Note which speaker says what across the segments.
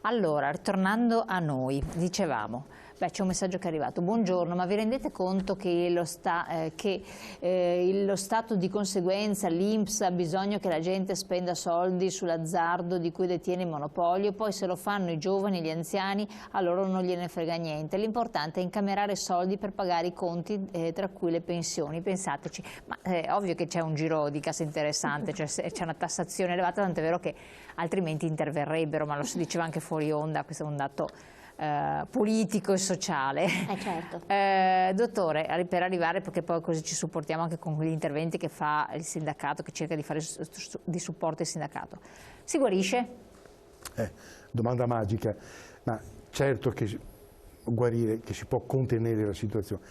Speaker 1: Allora, ritornando a noi, dicevamo, c'è un messaggio che è arrivato. Buongiorno, ma vi rendete conto che lo Stato di conseguenza, l'INPS, ha bisogno che la gente spenda soldi sull'azzardo di cui detiene il monopolio, poi se lo fanno i giovani e gli anziani a loro non gliene frega niente. L'importante è incamerare soldi per pagare i conti, tra cui le pensioni. Pensateci, ma è ovvio che c'è un giro di cassa interessante, cioè c'è una tassazione elevata, tant'è vero che altrimenti interverrebbero, ma lo si diceva anche fuori onda, questo è un dato politico e sociale.
Speaker 2: Certo.
Speaker 1: Dottore, per arrivare, perché poi così ci supportiamo anche con gli interventi che fa il sindacato, che cerca di fare di supporto al sindacato, si guarisce?
Speaker 3: Domanda magica, ma certo che guarire, che si può contenere la situazione.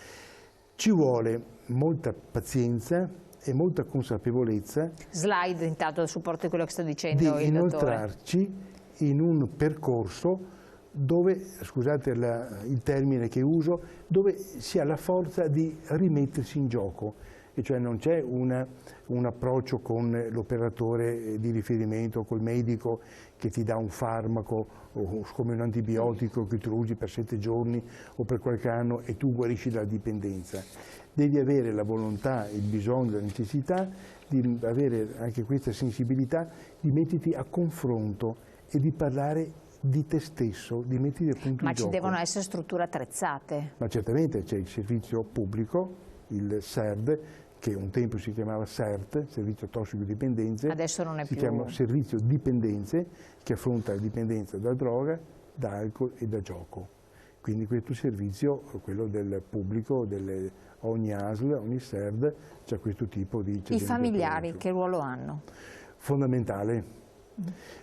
Speaker 3: Ci vuole molta pazienza e molta consapevolezza.
Speaker 1: Slide intanto a supporto di quello che sta dicendo il dottore.
Speaker 3: Di inoltrarci in un percorso dove, scusate il termine che uso, dove si ha la forza di rimettersi in gioco, e cioè non c'è un approccio con l'operatore di riferimento, col medico che ti dà un farmaco o come un antibiotico che tu usi per 7 giorni o per qualche anno e tu guarisci dalla dipendenza. Devi avere la volontà, il bisogno, la necessità di avere anche questa sensibilità, di metterti a confronto e di parlare di te stesso, di mettere appunto in gioco.
Speaker 1: Ma ci devono essere strutture attrezzate.
Speaker 3: Ma certamente c'è il servizio pubblico, il SERD, che un tempo si chiamava SERT, Servizio Tossicodipendenze.
Speaker 1: Adesso non è
Speaker 3: si
Speaker 1: più.
Speaker 3: Si chiama Servizio Dipendenze, che affronta la dipendenza da droga, da alcol e da gioco. Quindi questo servizio, quello del pubblico, ogni ASL, ogni SERD, c'è questo tipo di...
Speaker 1: I familiari che ruolo hanno?
Speaker 3: Fondamentale.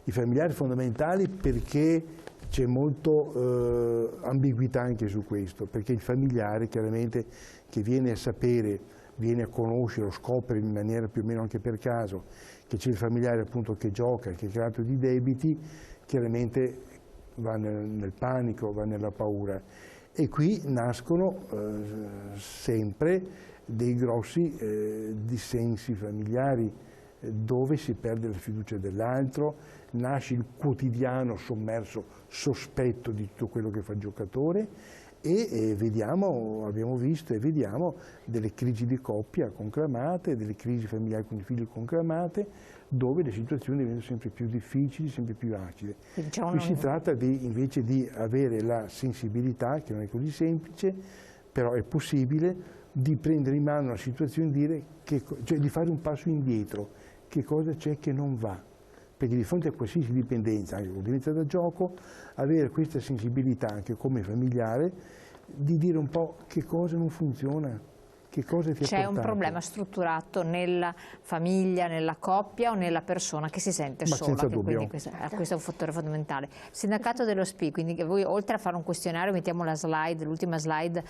Speaker 3: I familiari fondamentali, perché c'è molto ambiguità anche su questo, perché il familiare chiaramente che viene a sapere, viene a conoscere o scopre in maniera più o meno anche per caso che c'è il familiare appunto che gioca, che è creato di debiti, chiaramente va nel panico, va nella paura, e qui nascono sempre dei grossi dissensi familiari, dove si perde la fiducia dell'altro, nasce il quotidiano sommerso sospetto di tutto quello che fa il giocatore e abbiamo visto e vediamo delle crisi di coppia conclamate, delle crisi familiari con i figli conclamate, dove le situazioni diventano sempre più difficili, sempre più acide. Qui si tratta invece di avere la sensibilità, che non è così semplice, però è possibile, di prendere in mano la situazione e dire cioè di fare un passo indietro. Che cosa c'è che non va? Perché di fronte a qualsiasi dipendenza, anche con dipendenza da gioco, avere questa sensibilità anche come familiare di dire un po' che cosa non funziona, che cosa ti ha portato.
Speaker 1: C'è un problema strutturato nella famiglia, nella coppia o nella persona che si sente sola?
Speaker 3: Senza dubbio.
Speaker 1: Quindi questo è un fattore fondamentale. Sindacato dello SPI, quindi voi oltre a fare un questionario, mettiamo la slide, l'ultima slide,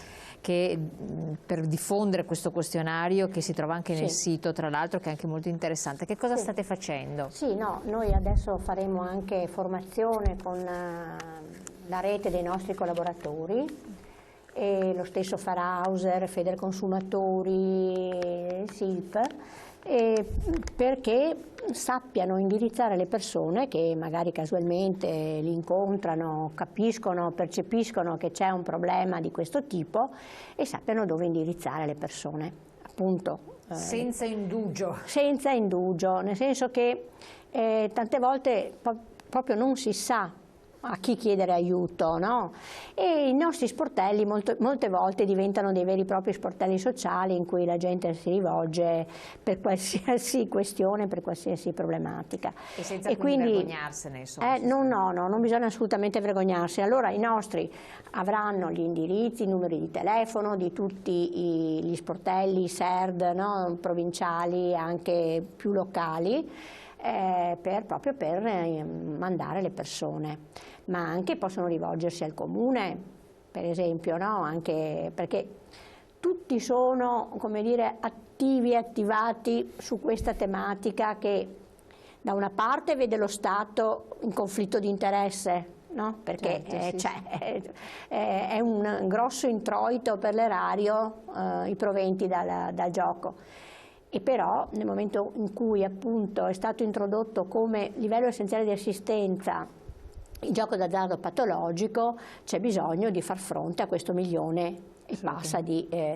Speaker 1: per diffondere questo questionario che si trova anche nel sito, tra l'altro, che è anche molto interessante. Che cosa state facendo?
Speaker 2: Sì, no, noi adesso faremo anche formazione con la rete dei nostri collaboratori, e lo stesso farà Hauser, Federconsumatori, SILP, perché sappiano indirizzare le persone che magari casualmente li incontrano, capiscono, percepiscono che c'è un problema di questo tipo e sappiano dove indirizzare le persone, appunto.
Speaker 1: Senza indugio.
Speaker 2: Senza indugio, nel senso che tante volte proprio non si sa a chi chiedere aiuto, no? E i nostri sportelli molte volte diventano dei veri e propri sportelli sociali in cui la gente si rivolge per qualsiasi questione, per qualsiasi problematica.
Speaker 1: E senza quindi vergognarsene, insomma.
Speaker 2: No, non bisogna assolutamente vergognarsi. Allora i nostri avranno gli indirizzi, i numeri di telefono di tutti gli sportelli, SERD, no? Provinciali, anche più locali, proprio per mandare le persone, ma anche possono rivolgersi al comune, per esempio, no? Anche perché tutti sono, come dire, attivati su questa tematica che da una parte vede lo Stato in conflitto di interesse, no? Perché è un grosso introito per l'erario i proventi dal gioco. E però nel momento in cui appunto è stato introdotto come livello essenziale di assistenza il gioco d'azzardo patologico, c'è bisogno di far fronte a questo 1,5 milioni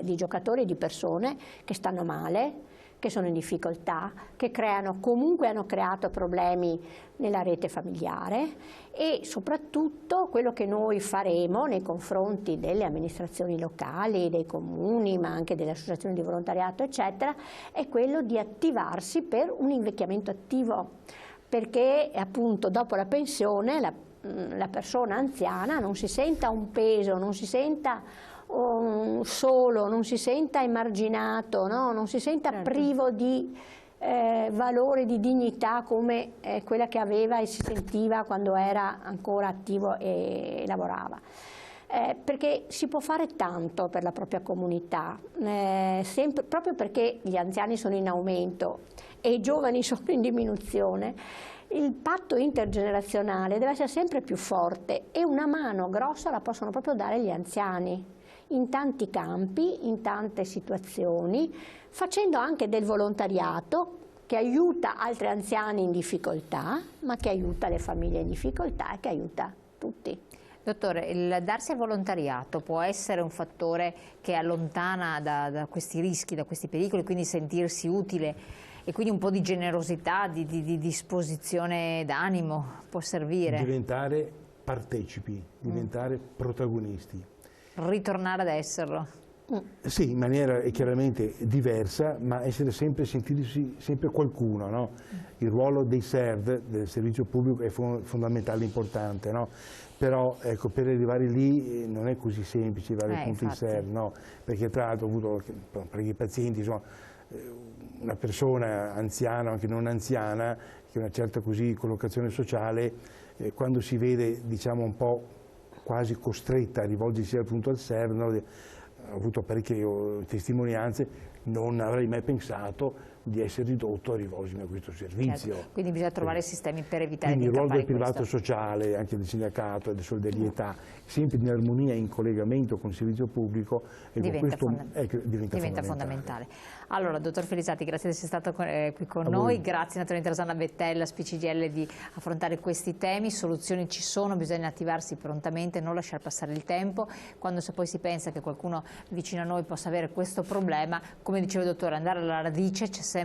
Speaker 2: di giocatori, di persone che stanno male, che sono in difficoltà, che comunque hanno creato problemi nella rete familiare, e soprattutto quello che noi faremo nei confronti delle amministrazioni locali, dei comuni, ma anche delle associazioni di volontariato, eccetera, è quello di attivarsi per un invecchiamento attivo, perché appunto dopo la pensione la persona anziana non si senta un peso, non si senta solo, non si senta emarginato, no? Non si senta privo di valore, di dignità come quella che aveva e si sentiva quando era ancora attivo e lavorava. Perché si può fare tanto per la propria comunità, proprio perché gli anziani sono in aumento e i giovani sono in diminuzione. Il patto intergenerazionale deve essere sempre più forte, e una mano grossa la possono proprio dare gli anziani, in tanti campi, in tante situazioni, facendo anche del volontariato che aiuta altri anziani in difficoltà, ma che aiuta le famiglie in difficoltà e che aiuta tutti.
Speaker 1: Dottore, il darsi al volontariato può essere un fattore che allontana da questi rischi, da questi pericoli, quindi sentirsi utile, e quindi un po' di generosità, di disposizione d'animo può servire?
Speaker 3: Diventare partecipi, diventare protagonisti.
Speaker 1: Ritornare ad esserlo.
Speaker 3: Sì, in maniera chiaramente diversa, ma essere sempre, sentirsi sempre qualcuno, no? Il ruolo dei SERD, del servizio pubblico, è fondamentale, importante, no? Però ecco, per arrivare lì non è così semplice arrivare appunto ai SERD, no? Perché tra l'altro ho avuto parecchi pazienti, insomma, una persona anziana o anche non anziana, che ha una certa così collocazione sociale, quando si vede, diciamo, un po' quasi costretta a rivolgersi appunto al SERD, no? Ho avuto parecchie testimonianze, non avrei mai pensato di essere ridotto a rivolgermi a questo servizio.
Speaker 1: Certo. Quindi bisogna trovare sistemi per evitare di
Speaker 3: il ruolo del
Speaker 1: questo.
Speaker 3: privato sociale, anche del sindacato e del solidarietà, sempre in armonia e in collegamento con il servizio pubblico, diventa
Speaker 1: fondamentale. Allora, dottor Felizati, grazie di essere stato qui con noi, grazie naturalmente a Rosanna Bettella, SPCGL, di affrontare questi temi. Soluzioni ci sono, bisogna attivarsi prontamente, non lasciare passare il tempo. Quando poi si pensa che qualcuno vicino a noi possa avere questo problema, come diceva il dottore, andare alla radice, c'è sempre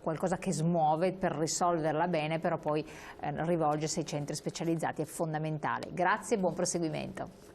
Speaker 1: qualcosa che smuove per risolverla bene, però poi rivolgersi ai centri specializzati è fondamentale. Grazie e buon proseguimento.